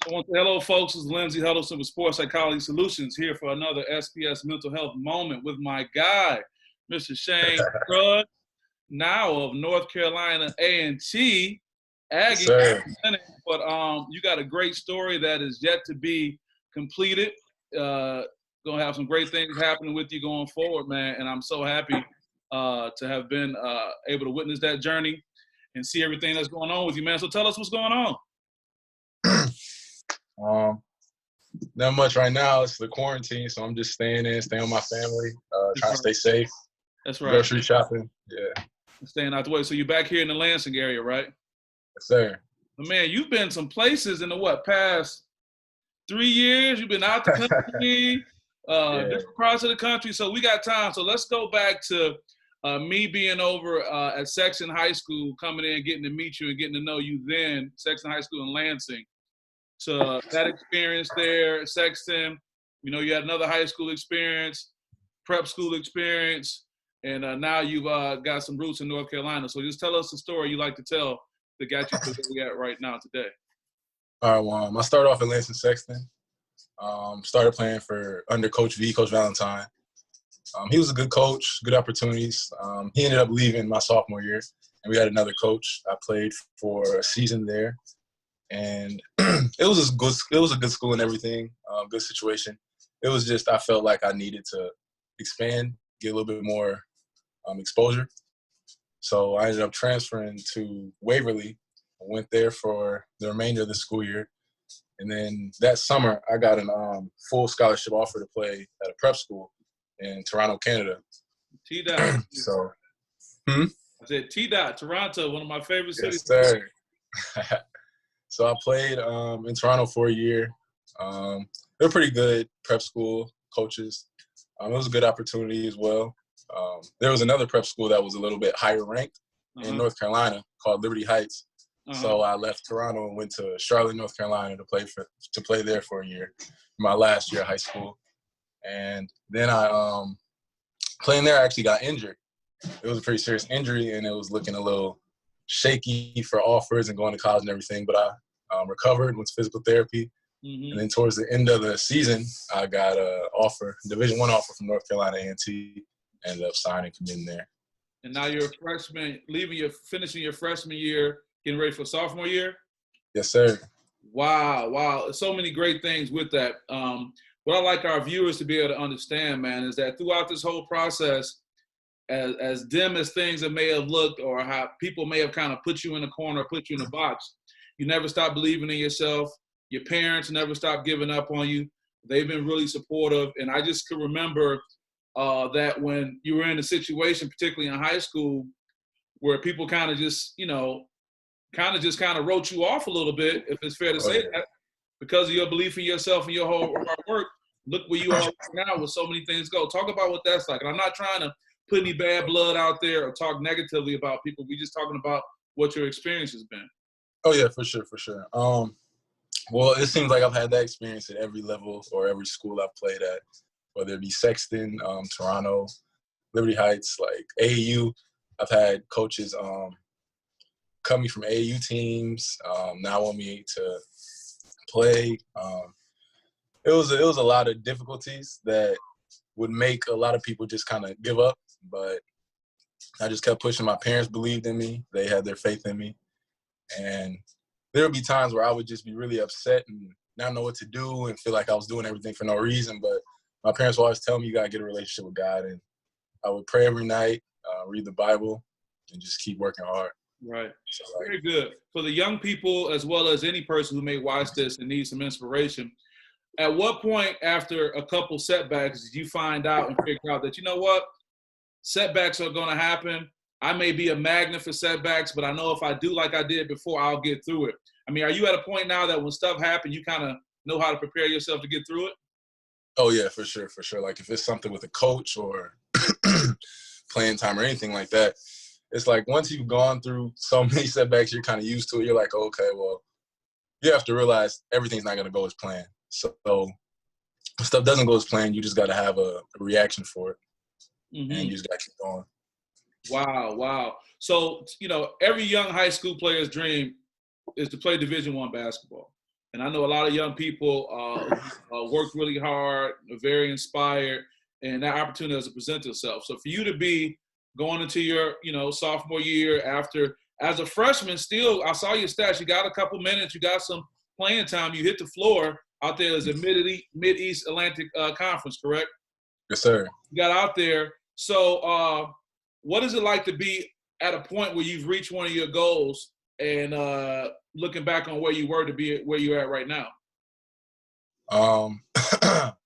I want to say hello, folks. This is Lindsay Huddleston with Sports Psychology Solutions here for another SPS Mental Health Moment with my guy, Mr. Shayne Scruggs, now of North Carolina A&T, Aggie. Sir. But you got a great story that is yet to be completed. Gonna have some great things happening with you going forward, man. And I'm so happy to have been able to witness that journey and see everything that's going on with you, man. So tell us what's going on. Not much right now. It's the quarantine, so I'm just staying with my family, trying to stay safe. That's right. Grocery shopping, yeah. Staying out the way. So you're back here in the Lansing area, right? Yes, sir. But man, you've been some places in the past 3 years? You've been out the country, different parts of the country. So we got time. So let's go back to me being over at Sexton High School, coming in, getting to meet you and getting to know you then, Sexton High School in Lansing. To that experience there at Sexton, you know, you had another high school experience, prep school experience, and now you've got some roots in North Carolina. So just tell us the story you like to tell that got you to where we at right now today. All right, well, I started off at Lansing Sexton. Started playing under Coach V, Coach Valentine. He was a good coach, good opportunities. He ended up leaving my sophomore year, and we had another coach. I played for a season there. And it was a good school and everything, good situation. It was just I felt like I needed to expand, get a little bit more exposure. So I ended up transferring to Waverly. I went there for the remainder of the school year. And then that summer, I got a full scholarship offer to play at a prep school in Toronto, Canada. T-Dot. So, I said T-Dot, Toronto, one of my favorite cities. Yes, sir. So I played in Toronto for a year. They're pretty good prep school coaches. It was a good opportunity as well. There was another prep school that was a little bit higher ranked in North Carolina called Liberty Heights. So I left Toronto and went to Charlotte, North Carolina to play there for a year, my last year of high school. And then playing there, I actually got injured. It was a pretty serious injury, and it was looking a little shaky for offers and going to college and everything, but I recovered, went to physical therapy, and then towards the end of the season, I got a Division I offer from North Carolina A&T, ended up signing, committing there. And now you're a freshman, finishing your freshman year, getting ready for sophomore year? Yes, sir. Wow. So many great things with that. What I'd like our viewers to be able to understand, man, is that throughout this whole process, as dim as things that may have looked or how people may have kind of put you in a corner, put you in a box, you never stop believing in yourself. Your parents never stop giving up on you. They've been really supportive. And I just could remember that when you were in a situation, particularly in high school, where people kind of just wrote you off a little bit, if it's fair to say that, because of your belief in yourself and your whole hard work. Look where you are now with so many things go. Talk about what that's like. And I'm not trying to put any bad blood out there or talk negatively about people. We're just talking about what your experience has been. Oh, yeah, for sure. Well, it seems like I've had that experience at every level or every school I've played at, whether it be Sexton, Toronto, Liberty Heights, like AAU. I've had coaches cut me from AAU teams, now want me to play. It was a lot of difficulties that would make a lot of people just kind of give up, but I just kept pushing. My parents believed in me. They had their faith in me. And there would be times where I would just be really upset and not know what to do and feel like I was doing everything for no reason. But my parents would always tell me, you got to get a relationship with God. And I would pray every night, read the Bible, and just keep working hard. Right. So, very good. For the young people, as well as any person who may watch this and need some inspiration, at what point after a couple setbacks did you find out and figure out that, you know what, setbacks are going to happen? I may be a magnet for setbacks, but I know if I do like I did before, I'll get through it. I mean, are you at a point now that when stuff happens, you kind of know how to prepare yourself to get through it? Oh, yeah, for sure. Like if it's something with a coach or playing time or anything like that, it's like once you've gone through so many setbacks, you're kind of used to it. You're like, okay, well, you have to realize everything's not going to go as planned. So if stuff doesn't go as planned, you just got to have a reaction for it. And you just got to keep going. Wow. So, you know, every young high school player's dream is to play Division I basketball. And I know a lot of young people work really hard, are very inspired, and that opportunity has to present itself. So for you to be going into your, sophomore year after, as a freshman, still, I saw your stats. You got a couple minutes. You got some playing time. You hit the floor out there as a Mid-East Atlantic Conference, correct? Yes, sir. You got out there. So what is it like to be at a point where you've reached one of your goals and looking back on where you were to be where you're at right now?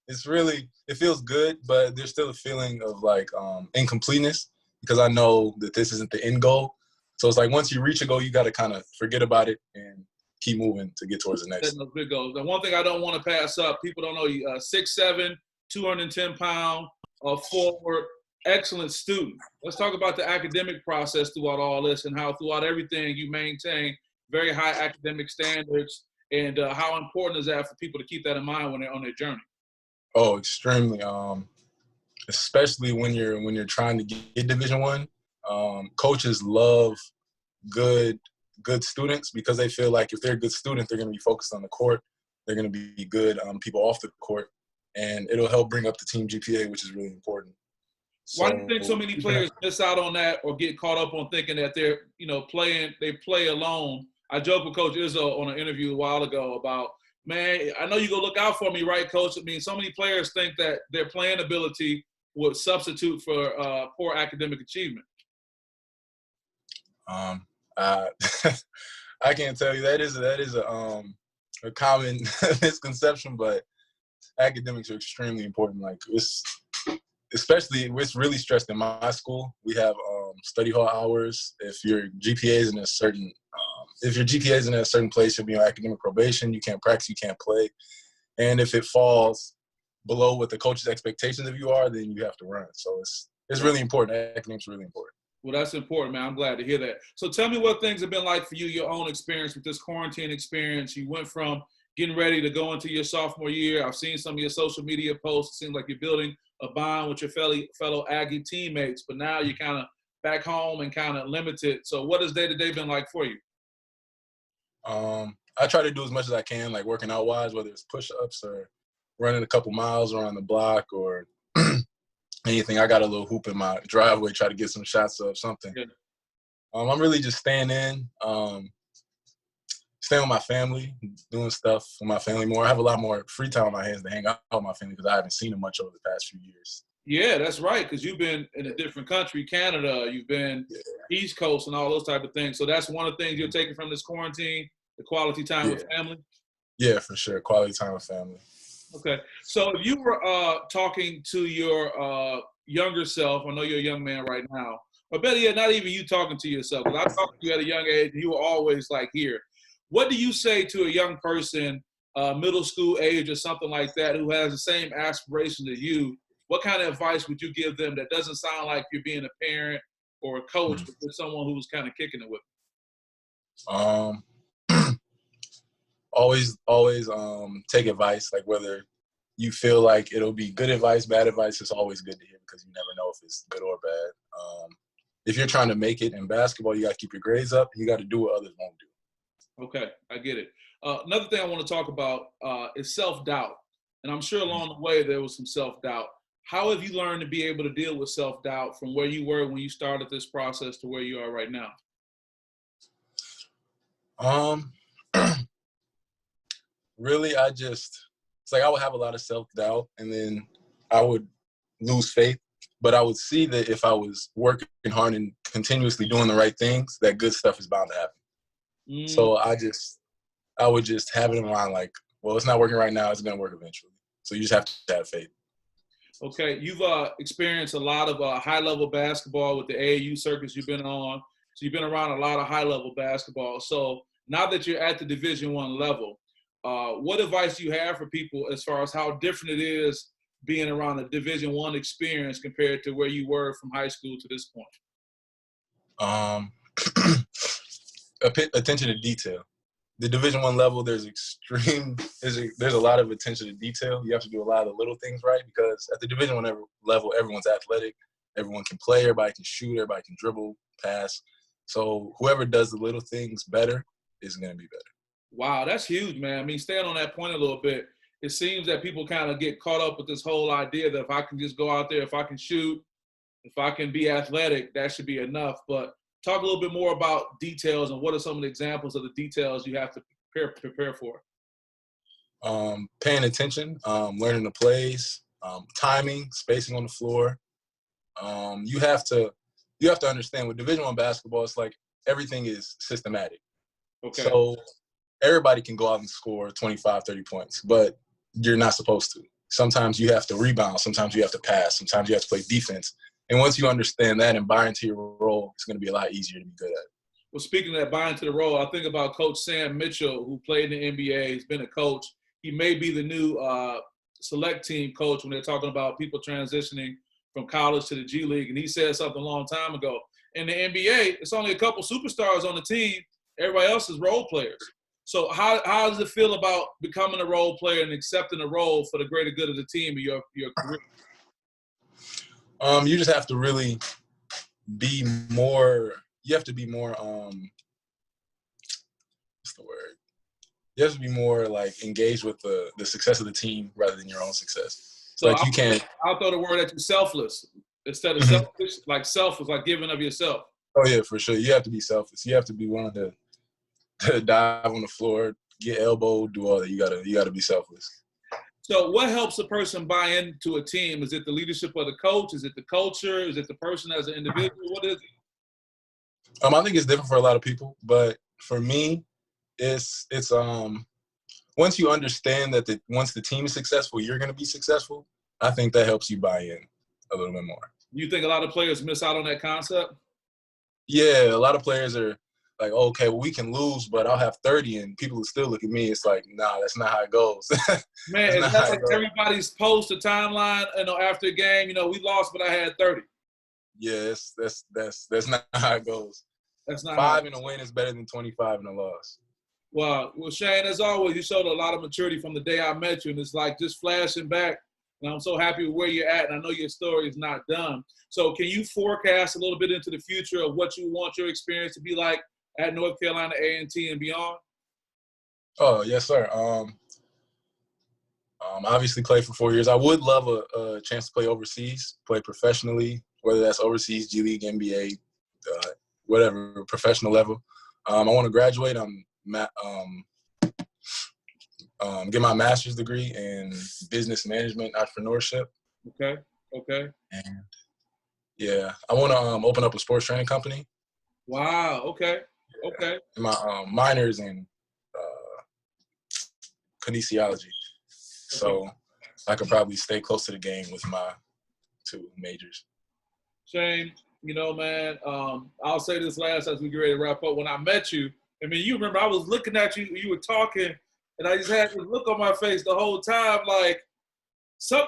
It feels good, but there's still a feeling of like incompleteness because I know that this isn't the end goal. So it's like once you reach a goal, you got to kind of forget about it and keep moving to get towards the next. Those big goals. The one thing I don't want to pass up, people don't know you, 6'7", 210-pound, forward, excellent student. Let's talk about the academic process throughout all this and how throughout everything you maintain very high academic standards, and how important is that for people to keep that in mind when they're on their journey? Oh, extremely. Especially when you're trying to get Division I. Coaches love good students because they feel like if they're a good student, they're going to be focused on the court. They're going to be good people off the court, and it'll help bring up the team GPA, which is really important. Why do you think so many players miss out on that or get caught up on thinking that they're, they play alone? I joked with Coach Izzo on an interview a while ago about, man, I know you go look out for me, right, Coach? I mean, so many players think that their playing ability would substitute for poor academic achievement. I can't tell you that is a common misconception, but academics are extremely important. Like it's really stressed in my school. We have study hall hours. If your GPA is in a certain place, you'll be on academic probation. You can't practice, you can't play, and if it falls below what the coach's expectations of you are, then you have to run. So it's really important. Academics are really important. Well, that's important, man. I'm glad to hear that. So tell me what things have been like for you, your own experience with this quarantine experience. You went from getting ready to go into your sophomore year. I've seen some of your social media posts. It seems like you're building a bond with your fellow Aggie teammates, but now you're kind of back home and kind of limited. So what has day-to-day been like for you? I try to do as much as I can, like working out wise, whether it's push-ups or running a couple miles around the block or anything. I got a little hoop in my driveway, try to get some shots of something. Yeah. I'm really just staying in, staying with my family, doing stuff with my family more. I have a lot more free time on my hands to hang out with my family because I haven't seen them much over the past few years. Yeah, that's right, because you've been in a different country, Canada. You've been East Coast and all those type of things. So that's one of the things you're taking from this quarantine, the quality time with family? Yeah, for sure. Quality time with family. Okay. So if you were talking to your younger self, I know you're a young man right now, but better yet, not even you talking to yourself, because I talked to you at a young age, and you were always like here. What do you say to a young person, middle school age or something like that, who has the same aspirations as you? What kind of advice would you give them that doesn't sound like you're being a parent or a coach, but you're someone who's kind of kicking it with them? Always take advice. Like whether you feel like it'll be good advice, bad advice, it's always good to hear because you never know if it's good or bad. If you're trying to make it in basketball, you got to keep your grades up. You got to do what others won't do. Okay, I get it. Another thing I want to talk about is self-doubt. And I'm sure along the way there was some self-doubt. How have you learned to be able to deal with self-doubt from where you were when you started this process to where you are right now? Really, it's like I would have a lot of self-doubt and then I would lose faith. But I would see that if I was working hard and continuously doing the right things, that good stuff is bound to happen. So I would just have it in mind like, well, it's not working right now. It's going to work eventually. So you just have to have faith. Okay. You've experienced a lot of high-level basketball with the AAU circuits you've been on. So you've been around a lot of high-level basketball. So now that you're at the Division I level, what advice do you have for people as far as how different it is being around a Division I experience compared to where you were from high school to this point? Attention to detail. The Division I level, there's a lot of attention to detail. You have to do a lot of little things right because at the Division I level, everyone's athletic, everyone can play, everybody can shoot, everybody can dribble, pass. So whoever does the little things better is going to be better. Wow, that's huge, man. I mean, staying on that point a little bit, it seems that people kind of get caught up with this whole idea that if I can just go out there, if I can shoot, if I can be athletic, that should be enough. But talk a little bit more about details and what are some of the examples of the details you have to prepare for. Paying attention, learning the plays, timing, spacing on the floor. You have to understand with Division I basketball, it's like everything is systematic. Okay. So everybody can go out and score 25, 30 points, but you're not supposed to. Sometimes you have to rebound. Sometimes you have to pass. Sometimes you have to play defense. And once you understand that and buy into your role, it's going to be a lot easier to be good at it. Well, speaking of that, buying into the role, I think about Coach Sam Mitchell, who played in the NBA. He's been a coach. He may be the new select team coach when they're talking about people transitioning from college to the G League. And he said something a long time ago. In the NBA, it's only a couple superstars on the team. Everybody else is role players. So how does it feel about becoming a role player and accepting a role for the greater good of the team and your career? You just have to really be more – you have to be more what's the word? You have to be more, like, engaged with the success of the team rather than your own success. So like you can't – I'll throw the word at you, selfless. Instead of selfish, like selfless, like giving of yourself. Oh, yeah, for sure. You have to be selfless. You have to be willing to dive on the floor, get elbowed, do all that. You gotta be selfless. So what helps a person buy into a team? Is it the leadership of the coach? Is it the culture? Is it the person as an individual? What is it? I think it's different for a lot of people, but for me, it's once you understand that once the team is successful, you're gonna be successful. I think that helps you buy in a little bit more. You think a lot of players miss out on that concept? Yeah, a lot of players are like, okay, well, we can lose, but I'll have 30, and people will still look at me. It's like, nah, that's not how it goes. Man, it's not like everybody's post a timeline, after a game, we lost, but I had 30. Yeah, that's not how it goes. That's not 5 in a win is better than 25 in a loss. Well, Shayne, as always, you showed a lot of maturity from the day I met you, and it's like just flashing back. And I'm so happy with where you're at, and I know your story is not done. So can you forecast a little bit into the future of what you want your experience to be like at North Carolina A&T and beyond? Oh, yes, sir. Obviously played for 4 years. I would love a chance to play overseas, play professionally, whether that's overseas, G League, NBA, whatever, professional level. I want to graduate. Get my master's degree in business management, entrepreneurship. Okay. And yeah, I want to open up a sports training company. Wow. Okay. And my minors in kinesiology, so I could probably stay close to the game with my 2 majors. Shayne, man, I'll say this last as we get ready to wrap up. When I met you, you remember I was looking at you, you were talking, and I just had this look on my face the whole time like,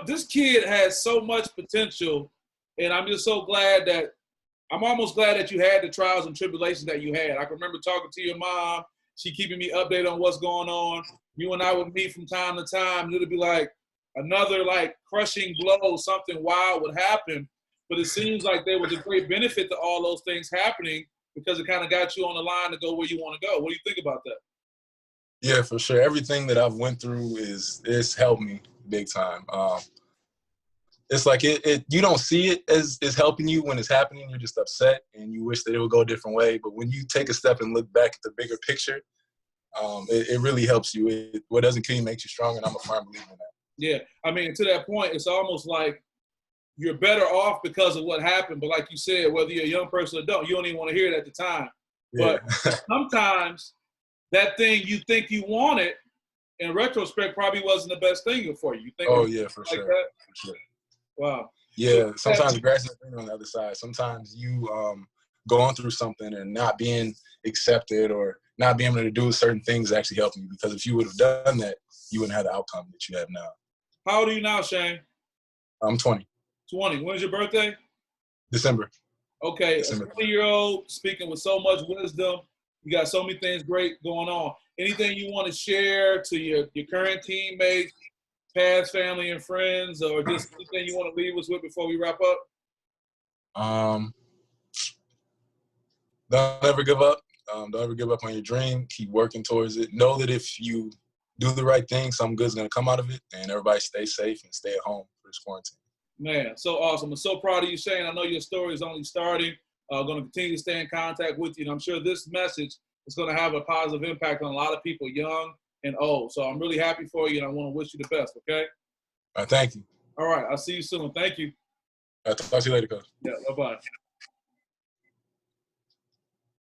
this kid has so much potential, and I'm just so glad that I'm almost glad that you had the trials and tribulations that you had. I can remember talking to your mom. She keeping me updated on what's going on. You and I would meet from time to time, and it would be like another crushing blow, something wild would happen. But it seems like there was a great benefit to all those things happening because it kind of got you on the line to go where you want to go. What do you think about that? Yeah, for sure. Everything that I've went through it's helped me big time. It's like you don't see it as helping you when it's happening. You're just upset and you wish that it would go a different way. But when you take a step and look back at the bigger picture, it really helps you. What doesn't kill you makes you stronger, and I'm a firm believer in that. Yeah, to that point, it's almost like you're better off because of what happened. But like you said, whether you're a young person or you don't even want to hear it at the time. Yeah. But sometimes that thing you think you wanted, in retrospect, probably wasn't the best thing for you. You think? Oh, yeah, for sure. That? For sure. Wow. Yeah, sometimes the grass is greener on the other side. Sometimes you going through something and not being accepted or not being able to do certain things actually helping you, because if you would have done that, you wouldn't have the outcome that you have now. How old are you now, Shayne? I'm 20. 20. When's your birthday? December. Okay, December. A 20-year-old speaking with so much wisdom. You got so many things great going on. Anything you want to share to your current teammates, past family and friends, or just anything you want to leave us with before we wrap up? Don't ever give up. Don't ever give up on your dream. Keep working towards it. Know that if you do the right thing, something good's going to come out of it. And everybody stay safe and stay at home for this quarantine. Man, so awesome. I'm so proud of you, Shayne. I know your story is only starting. Going to continue to stay in contact with you. And I'm sure this message is going to have a positive impact on a lot of people, young and old. So I'm really happy for you, and I want to wish you the best, okay? Thank you. All right. I'll see you soon. Thank you. I'll talk to you later, Coach. Yeah, bye-bye.